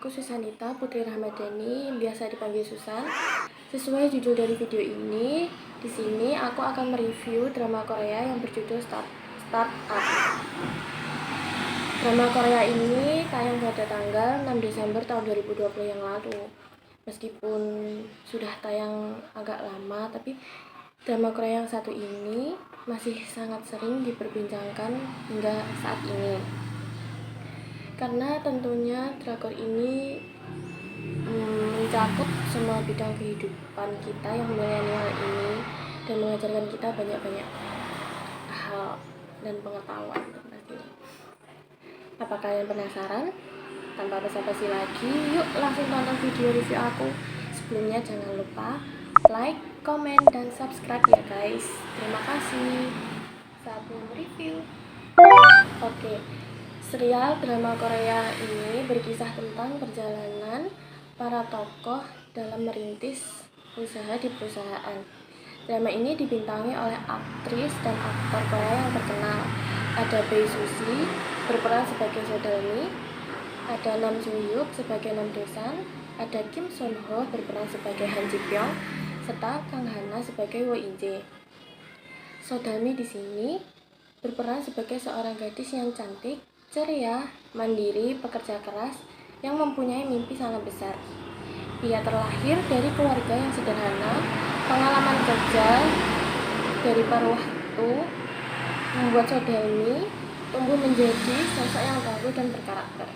Aku Susanita Putri Rahmadani, biasa dipanggil Susan. Sesuai judul dari video ini, di sini aku akan mereview drama Korea yang berjudul Start Up. Drama Korea ini tayang pada tanggal 6 Desember tahun 2020 yang lalu. Meskipun sudah tayang agak lama, tapi drama Korea yang satu ini masih sangat sering diperbincangkan hingga saat ini. Karena tentunya drakor ini mencakup semua bidang kehidupan kita yang milenial ini dan mengajarkan kita banyak-banyak hal dan pengetahuan pastinya. Apa kalian penasaran? Tanpa basa-basi lagi, yuk langsung tonton video review aku. Sebelumnya jangan lupa like, komen, dan subscribe ya guys. Terima kasih. Saatnya mereview. Oke. Serial drama Korea ini berkisah tentang perjalanan para tokoh dalam merintis usaha di perusahaan. Drama ini dibintangi oleh aktris dan aktor Korea yang terkenal. Ada Bae Suzy berperan sebagai Sodalmi, ada Nam Soo Hyuk sebagai Nam Do-san, ada Kim Son Ho berperan sebagai Han Ji Pyong, serta Kang Hana sebagai Wo In Jae. Sodalmi di sini berperan sebagai seorang gadis yang cantik, ceria, mandiri, pekerja keras, yang mempunyai mimpi sangat besar. Ia terlahir dari keluarga yang sederhana. Pengalaman kerja dari paruh waktu membuat Sodalmi tumbuh menjadi sosok yang tangguh dan berkarakter.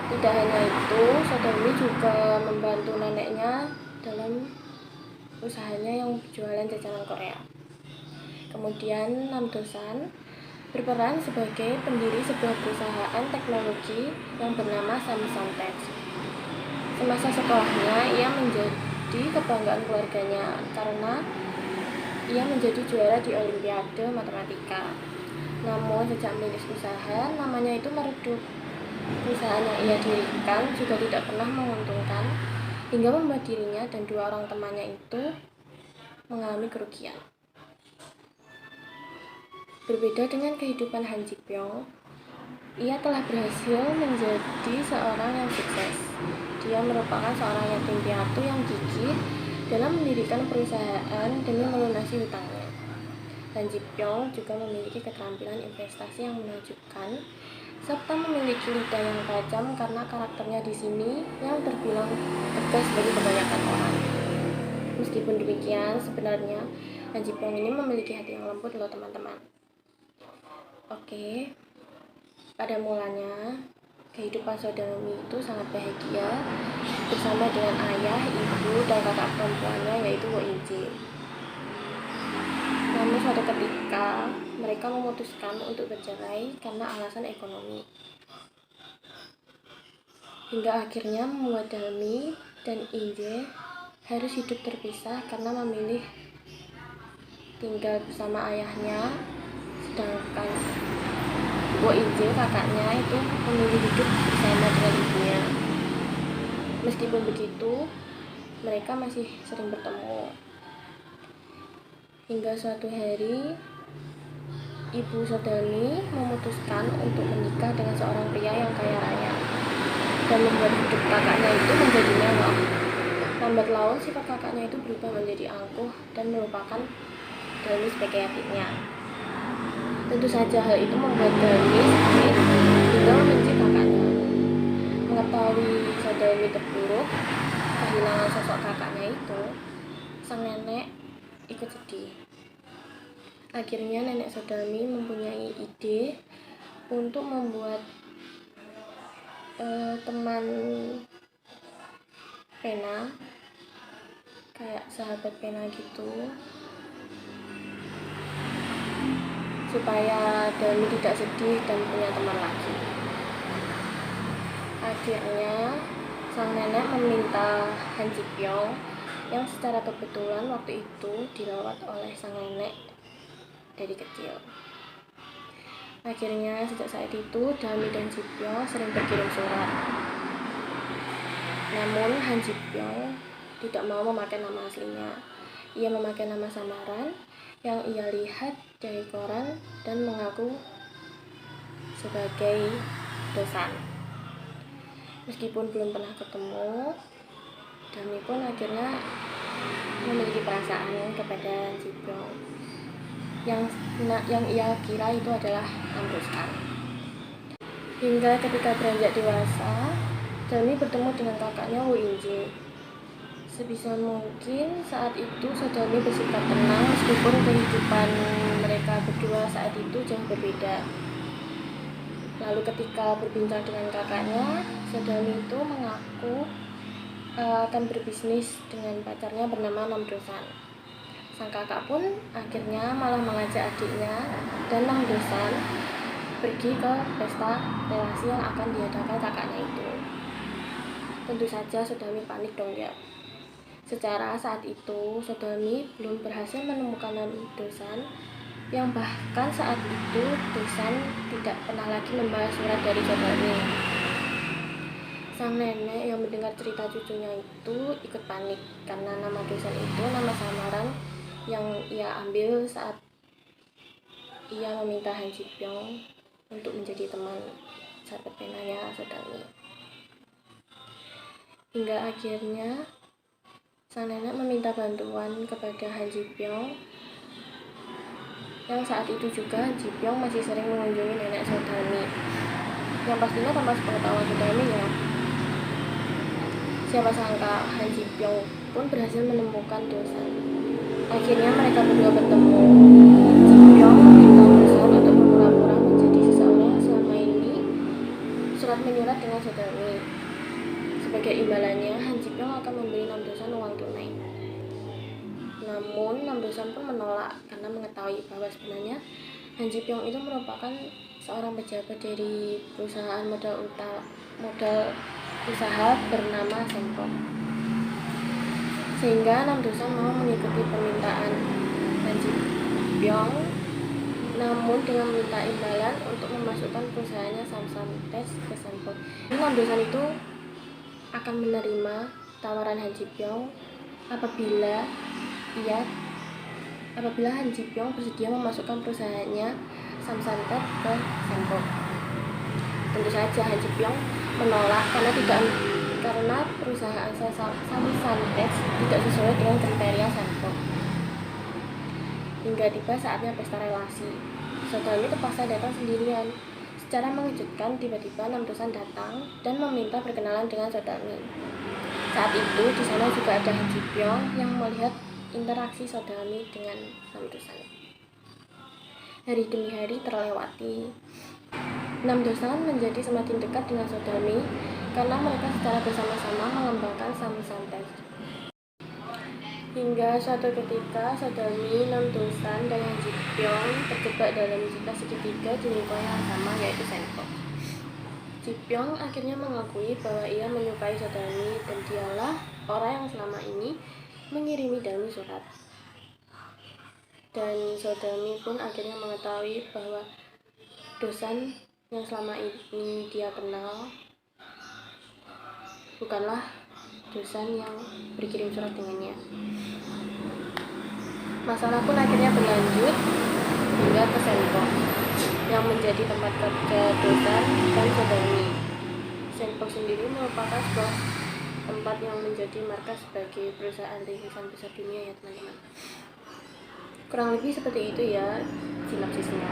Tidak hanya itu, Sodalmi juga membantu neneknya dalam usahanya yang jualan jajanan Korea. Kemudian Nam Do-san berperan sebagai pendiri sebuah perusahaan teknologi yang bernama Samsung Tech. Semasa sekolahnya, ia menjadi kebanggaan keluarganya karena ia menjadi juara di Olimpiade Matematika. Namun sejak merintis usaha, namanya itu meredup. Perusahaan yang ia dirikan juga tidak pernah menguntungkan, hingga membuat dirinya dan dua orang temannya itu mengalami kerugian. Berbeda dengan kehidupan Han Ji Pyong, ia telah berhasil menjadi seorang yang sukses. Dia merupakan seorang yatim piatu yang gigih dalam mendirikan perusahaan demi melunasi hutangnya. Han Ji Pyong juga memiliki keterampilan investasi yang menakjubkan, serta memiliki lidah yang tajam karena karakternya di sini yang terbilang tegas bagi kebanyakan orang. Meskipun demikian, sebenarnya Han Ji Pyong ini memiliki hati yang lembut loh teman-teman. Oke, pada mulanya kehidupan Sodalmi itu sangat bahagia bersama dengan ayah, ibu, dan kakak perempuannya yaitu Wo In Jae. Namun suatu ketika mereka memutuskan untuk bercerai karena alasan ekonomi, hingga akhirnya membuat Dalmi dan In Jae harus hidup terpisah karena memilih tinggal bersama ayahnya, sedangkan Wo In Jae kakaknya itu memilih hidup bersama dengan ibunya. Meskipun begitu, mereka masih sering bertemu. Hingga suatu hari, ibu Sodalmi memutuskan untuk menikah dengan seorang pria yang kaya raya dan membuat hidup kakaknya itu menjadi mewah. Lambat laun sifat kakaknya itu berubah menjadi angkuh dan melupakan Dalmi sebagai adiknya. Tentu saja hal itu membuat Dalmi sakit hingga membenci kakaknya. Mengetahui Sodalmi terpuruk kehilangan sosok kakaknya itu, sang nenek ikut sedih. Akhirnya nenek Sodalmi mempunyai ide untuk membuat teman pena, kayak sahabat pena gitu, supaya Dalmi tidak sedih dan punya teman lagi. Akhirnya sang nenek meminta Han Ji Pyong yang secara kebetulan waktu itu dirawat oleh sang nenek dari kecil. Akhirnya sejak saat itu Dalmi dan Ji Pyong sering berkirim surat. Namun Han Ji Pyong tidak mau memakai nama aslinya. Ia memakai nama samaran yang ia lihat dari koran dan mengaku sebagai Do-san. Meskipun belum pernah ketemu, Dami pun akhirnya memiliki perasaan kepada Han Ji Pyong yang ia kira itu adalah Namdosan. Hingga ketika beranjak dewasa, Dami bertemu dengan kakaknya Woo In Jae. Sebisa mungkin saat itu Sodami bersikap tenang meskipun kehidupan mereka berdua saat itu jauh berbeda. Lalu ketika berbincang dengan kakaknya, Sodami itu mengaku akan berbisnis dengan pacarnya bernama Namdosan. Sang kakak pun akhirnya malah mengajak adiknya dan Namdosan pergi ke pesta relasi yang akan diadakan kakaknya itu. Tentu saja Sodami panik dong ya. Secara saat itu Sodami belum berhasil menemukan Namdosan, yang bahkan saat itu Dosan tidak pernah lagi membalas surat dari Sodami. Sang nenek yang mendengar cerita cucunya itu ikut panik karena nama Dosan itu nama samaran yang ia ambil saat ia meminta Han Ji Pyong untuk menjadi teman sahabat penanya Sodami. Hingga akhirnya sang nenek meminta bantuan kepada Han Ji Pyong, yang saat itu juga Han Ji Pyong masih sering mengunjungi nenek Sodami. Yang pastinya tanpa sepengetahuan Sodami ya. Siapa sangka Han Ji Pyong pun berhasil menemukan Dosan. Akhirnya mereka berdua bertemu. Han Ji Pyong meminta Dosan untuk berpura-pura menjadi seseorang yang selama ini surat menyurat dengan Sodami. Sebagai imbalannya, Han Ji Pyong akan memberi Namdosan uang tunai. Namun Namdosan pun menolak karena mengetahui bahwa sebenarnya Han Ji Pyong itu merupakan seorang pejabat dari perusahaan modal usaha bernama Senpok. Sehingga Namdosan mau mengikuti permintaan Han Ji Pyong, namun dengan meminta imbalan untuk memasukkan perusahaannya Samsung Test ke Senpok. Namdosan itu akan menerima tawaran Han Ji Pyong apabila Han Ji Pyong bersedia memasukkan perusahaannya Samsung Test ke Senpok. Tentu saja Han Ji Pyong menolak karena perusahaan Samsung Test tidak sesuai dengan kriteria Senpok. Hingga tiba saatnya pesta relasi, Sodami terpaksa datang sendirian. Secara mengejutkan, tiba-tiba Namdosan datang dan meminta perkenalan dengan Sodami. Saat itu di sana juga ada Han Ji Pyong yang melihat interaksi Sodami dengan Namdosan. Hari demi hari terlewati. Namdosan menjadi semakin dekat dengan Sodami karena mereka secara bersama-sama mengembangkan Samsung Test. Hingga suatu ketika Sodami, Namdosan, dan Han Ji Pyong terjebak dalam cinta segitiga di lingkungan yang sama, yaitu Senpok. Ji Pyong akhirnya mengakui bahwa ia menyukai Sodami dan dialah orang yang selama ini mengirimi Dami surat. Dan Sodami pun akhirnya mengetahui bahwa Dosan yang selama ini dia kenal bukanlah Dosan yang berkirim surat dengannya. Masalah pun akhirnya berlanjut hingga ke Senpok yang menjadi tempat kerja Dosan dan Sodami. Senpok sendiri merupakan sebuah tempat yang menjadi markas sebagai perusahaan rintisan besar dunia ya teman-teman. Kurang lebih seperti itu ya sinopsisnya.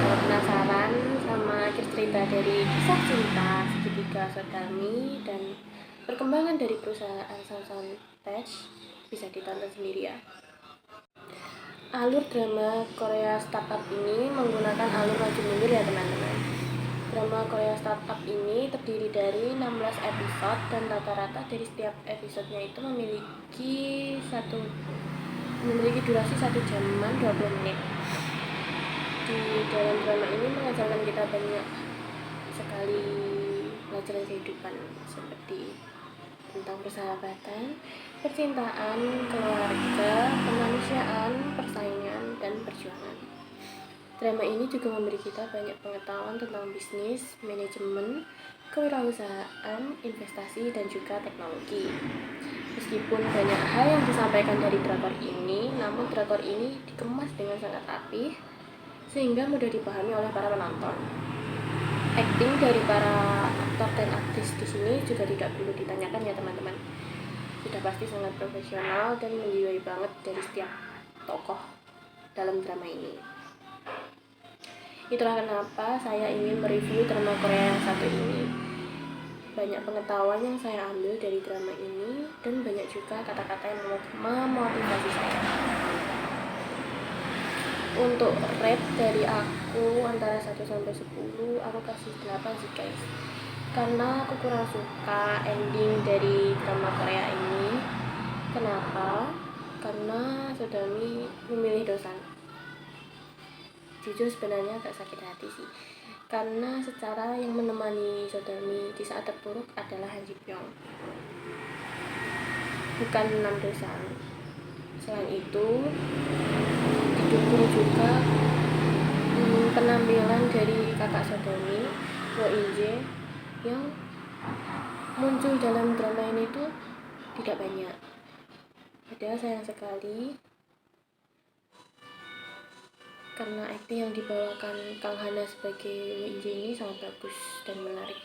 Kalau penasaran sama akhir cerita dari kisah cinta segitiga Sodami dan perkembangan dari perusahaan Samsung Test, bisa ditonton sendiri ya. Alur drama Korea Startup ini menggunakan alur maju mundur ya teman-teman. Drama Korea Startup ini terdiri dari 16 episode dan rata-rata dari setiap episodenya itu memiliki durasi 1 jaman 20 menit. Di dalam drama ini mengajarkan kita banyak sekali pelajaran kehidupan seperti tentang persahabatan, percintaan, keluarga, kemanusiaan, persaingan, dan perjuangan. Drama ini juga memberi kita banyak pengetahuan tentang bisnis, manajemen, kewirausahaan, investasi, dan juga teknologi. Meskipun banyak hal yang disampaikan dari drakor ini, namun drakor ini dikemas dengan sangat rapi sehingga mudah dipahami oleh para penonton. Akting dari para aktor dan artis di sini juga tidak perlu ditanyakan ya teman-teman. Sudah pasti sangat profesional dan menjiwai banget dari setiap tokoh dalam drama ini. Itulah kenapa saya ingin mereview drama Korea yang satu ini. Banyak pengetahuan yang saya ambil dari drama ini dan banyak juga kata-kata yang memotivasi saya. Untuk rate dari aku antara 1 sampai 10, aku kasih 8 sih guys. Karena aku kurang suka ending dari drama Korea ini. Kenapa? Karena Sodami memilih Dosan. Jujur sebenarnya agak sakit hati sih. Karena secara yang menemani Sodami di saat terpuruk adalah Han Ji Pyong, bukan Nam Dosan. Selain itu didukung juga penampilan dari kakak Sodami, Wo In Jae, yang muncul dalam drama ini tuh tidak banyak. Padahal sayang sekali karena akting yang dibawakan Kang Hana sebagai Wo In Jae ini sangat bagus dan menarik.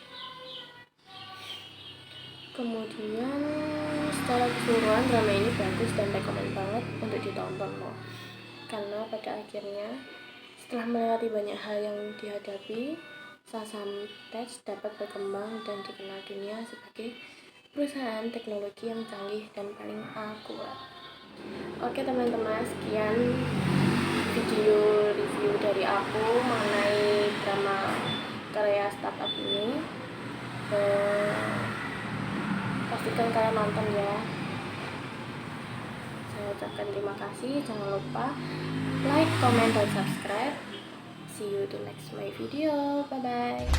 Kemudian secara keseluruhan drama ini bagus dan rekomen banget untuk ditonton loh. Karena pada akhirnya setelah melewati banyak hal yang dihadapi, Sasam Tech dapat berkembang dan dikenal dunia sebagai perusahaan teknologi yang canggih dan paling akurat. Oke teman-teman, sekian video review dari aku mengenai drama Korea Startup ini. Pastikan kalian nonton ya. Saya ucapkan terima kasih. Jangan lupa like, comment, dan subscribe. See you to next my video. Bye bye.